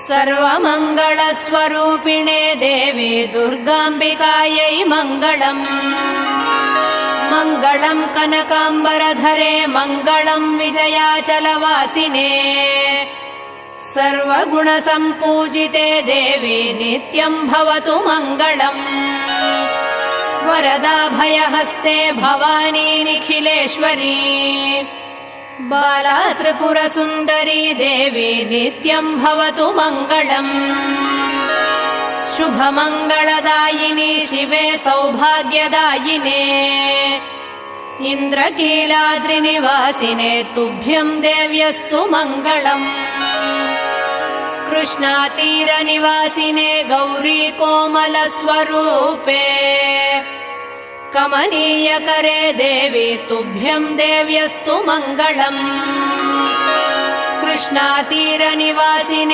सर्वमङ्गलस्वरूपिणे देवी दुर्गाम्बिकायै मङ्गलम्। मङ्गलम् कनकाम्बरधरे मङ्गलम् विजयाचलवासिने। सर्वगुणसम्पूजिते देवी नित्यम् भवतु मङ्गलम्। वरदाभयहस्ते भवानी निखिलेश्वरी। बाला त्रिपुरसुन्दरी देवी नित्यम् भवतु मङ्गलम्। शुभमङ्गलदायिनी शिवे सौभाग्यदायिने। इन्द्रकीलाद्रिनिवासिने तुभ्यम् देव्यस्तु मङ्गलम्। कृष्णातीरनिवासिने गौरी कोमलस्वरूपे। कमनीयकरे देवी तुभ्यम् देव्यस्तु मङ्गलम्। कृष्णातीरनिवासिने